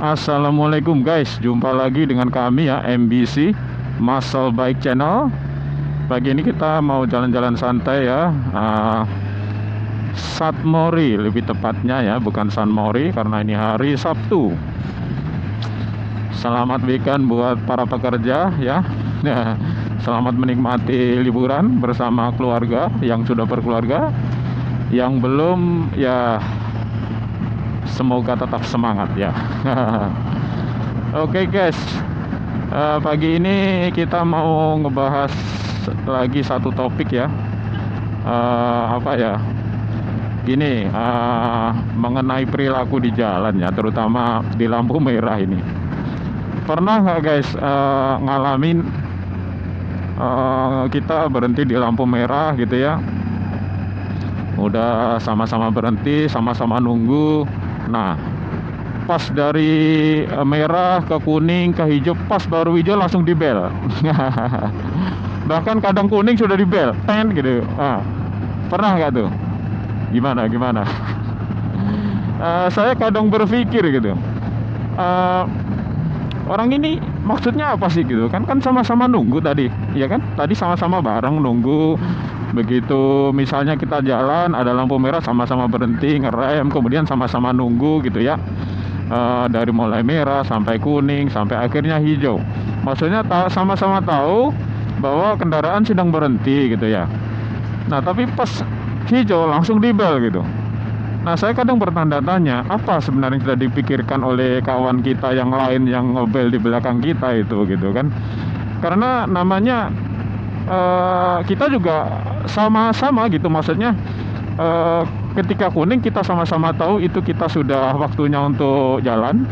Assalamualaikum guys, jumpa lagi dengan kami ya, MBC Muscle Bike Channel. Pagi ini kita mau jalan-jalan santai ya, Satmori lebih tepatnya ya, bukan San Mori karena ini hari Sabtu. Selamat weekend buat para pekerja ya. Selamat menikmati liburan bersama keluarga yang sudah berkeluarga. Yang belum ya, semoga tetap semangat ya. Oke guys, pagi ini kita mau ngebahas lagi satu topik ya. Apa ya? Gini, mengenai perilaku di jalan ya, terutama di lampu merah ini. Pernah nggak guys ngalamin kita berhenti di lampu merah gitu ya? Udah sama-sama berhenti, sama-sama nunggu. Nah, pas dari merah ke kuning ke hijau, pas baru hijau langsung dibel. Bahkan kadang kuning sudah dibel, ten gitu. Pernah nggak tuh? Gimana? Saya kadang berpikir gitu. Orang ini maksudnya apa sih gitu kan sama-sama nunggu tadi, ya kan? Tadi sama-sama bareng nunggu. Begitu misalnya kita jalan ada lampu merah, sama-sama berhenti ngerem, kemudian sama-sama nunggu gitu ya. Dari mulai merah sampai kuning sampai akhirnya hijau. Maksudnya sama-sama tahu bahwa kendaraan sedang berhenti gitu ya. Nah, tapi pas hijau langsung dibel gitu. Nah, saya kadang bertanda tanya, apa sebenarnya yang sudah dipikirkan oleh kawan kita yang lain yang ngebel di belakang kita itu gitu kan. Karena namanya kita juga sama-sama gitu, maksudnya ketika kuning kita sama-sama tahu itu kita sudah waktunya untuk jalan,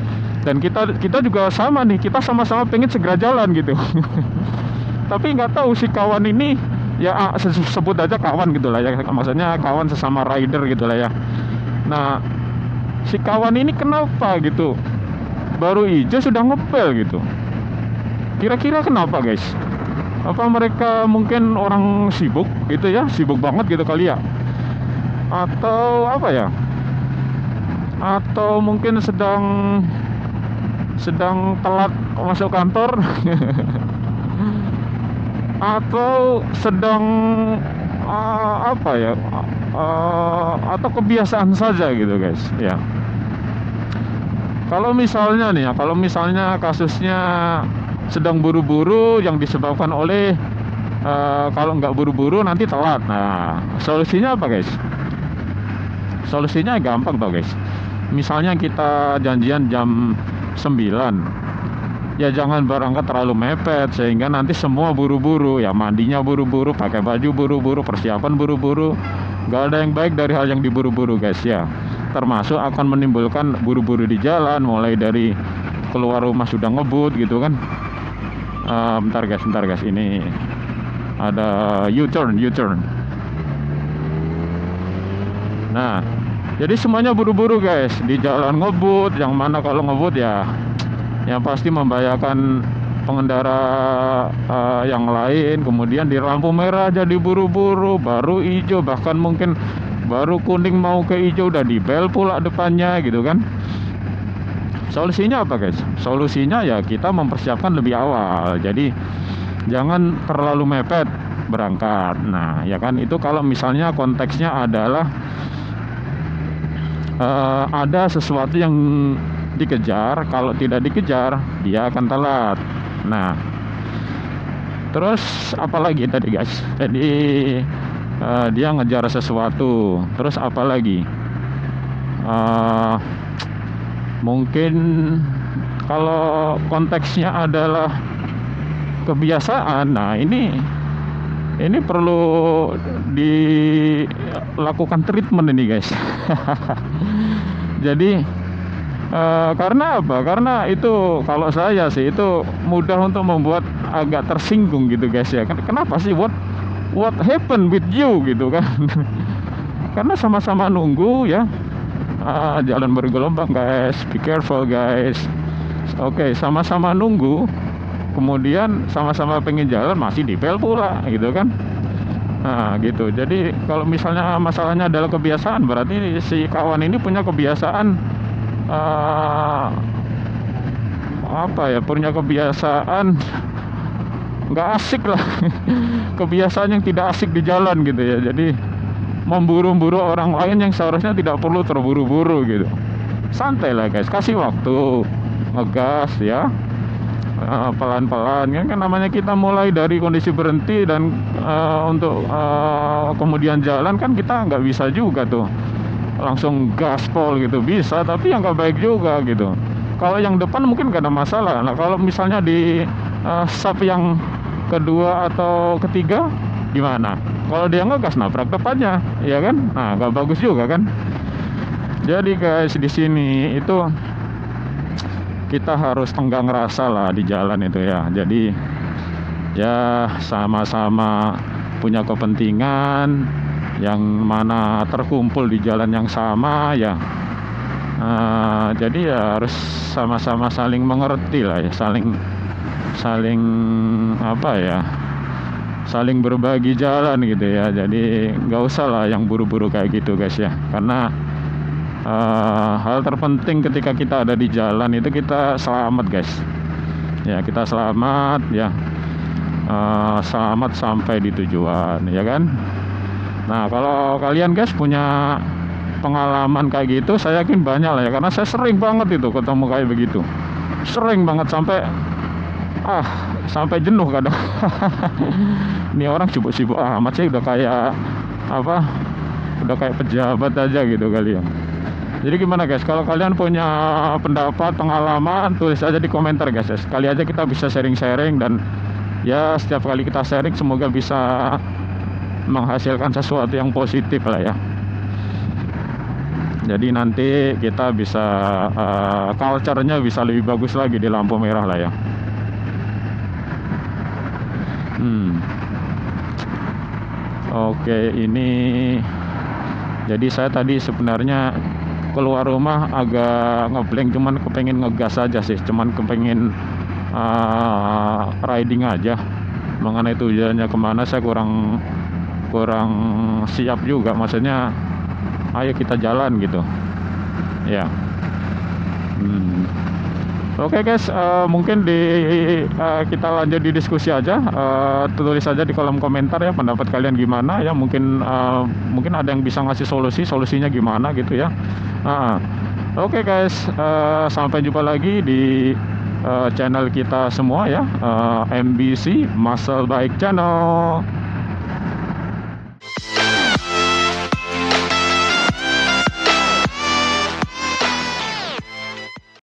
dan kita juga sama nih, kita sama-sama pengen segera jalan gitu. Tapi nggak tahu si kawan ini ya, sebut aja kawan gitu lah ya, maksudnya kawan sesama rider gitu lah ya. Nah, si kawan ini kenapa gitu baru hijau sudah ngepel gitu, kira-kira kenapa guys? Apa mereka mungkin orang sibuk gitu ya, sibuk banget gitu kali ya, atau apa ya, atau mungkin sedang telat masuk kantor. Atau sedang apa ya, atau kebiasaan saja gitu guys ya. Kalau misalnya kasusnya sedang buru-buru yang disebabkan oleh kalau nggak buru-buru nanti telat. Nah, solusinya apa guys? Solusinya gampang toh guys. Misalnya kita janjian jam 9, ya jangan berangkat terlalu mepet sehingga nanti semua buru-buru ya, mandinya buru-buru, pakai baju buru-buru, persiapan buru-buru. Nggak ada yang baik dari hal yang diburu-buru guys ya. Termasuk akan menimbulkan buru-buru di jalan, mulai dari keluar rumah sudah ngebut gitu kan. Bentar guys, ini ada U-turn. Nah, jadi semuanya buru-buru guys, di jalan ngebut, yang mana kalau ngebut ya yang pasti membahayakan pengendara yang lain. Kemudian di lampu merah jadi buru-buru, baru hijau, bahkan mungkin baru kuning mau ke hijau udah dibel pula depannya gitu kan. Solusinya apa guys? Solusinya ya kita mempersiapkan lebih awal. Jadi jangan terlalu mepet berangkat. Nah, ya kan, itu kalau misalnya konteksnya adalah ada sesuatu yang dikejar, kalau tidak dikejar dia akan telat. Nah, terus apalagi tadi guys? Jadi dia ngejar sesuatu. Terus apalagi? Mungkin kalau konteksnya adalah kebiasaan, nah ini perlu dilakukan treatment ini guys. Jadi karena apa? Karena itu kalau saya sih itu mudah untuk membuat agak tersinggung gitu guys ya. Kenapa sih, what happened with you gitu kan? Karena sama-sama nunggu ya. Jalan bergelombang guys, be careful guys. Oke, sama-sama nunggu, kemudian sama-sama pengen jalan masih dibel pula gitu kan. Nah gitu. Jadi kalau misalnya masalahnya adalah kebiasaan, berarti si kawan ini punya kebiasaan apa ya, punya kebiasaan nggak asik lah. Kebiasaan yang tidak asik di jalan gitu ya. Jadi memburu-buru orang lain yang seharusnya tidak perlu terburu-buru gitu. Santai lah guys, kasih waktu, ngegas ya. Pelan-pelan kan namanya kita mulai dari kondisi berhenti dan untuk kemudian jalan kan kita nggak bisa juga tuh langsung gaspol gitu, bisa tapi yang nggak baik juga gitu. Kalau yang depan mungkin nggak ada masalah. Nah kalau misalnya di sub yang kedua atau ketiga gimana? Kalau dia ngegas nabrak depannya, ya kan? Nah nggak bagus juga kan. Jadi guys di sini itu kita harus tenggang rasa lah di jalan itu ya. Jadi ya sama-sama punya kepentingan yang mana terkumpul di jalan yang sama ya. Jadi ya harus sama-sama saling mengerti lah ya, saling apa ya, saling berbagi jalan gitu ya. Jadi nggak usah lah yang buru-buru kayak gitu guys ya, karena hal terpenting ketika kita ada di jalan itu kita selamat guys ya, kita selamat ya, selamat sampai di tujuan ya kan. Nah kalau kalian guys punya pengalaman kayak gitu, saya yakin banyak lah ya, karena saya sering banget itu ketemu kayak begitu, sering banget sampai jenuh kadang. Ini orang sibuk-sibuk amat sih, udah kayak apa, udah kayak pejabat aja gitu kali ya. Jadi gimana guys, kalau kalian punya pendapat, pengalaman, tulis aja di komentar guys. Sekali aja kita bisa sharing-sharing, dan ya setiap kali kita sharing semoga bisa menghasilkan sesuatu yang positif lah ya. Jadi nanti kita bisa culture-nya bisa lebih bagus lagi di lampu merah lah ya. Oke, ini jadi saya tadi sebenarnya keluar rumah agak ngeblank, cuman kepengen ngegas aja sih, cuman kepengen riding aja. Mengenai tujuannya kemana saya kurang siap juga, maksudnya ayo kita jalan gitu ya. Oke guys, mungkin kita lanjut di diskusi aja. Tulis aja di kolom komentar ya pendapat kalian gimana ya. Mungkin ada yang bisa ngasih solusinya gimana gitu ya. Oke guys, sampai jumpa lagi di channel kita semua ya, MBC Muscle Bike Channel.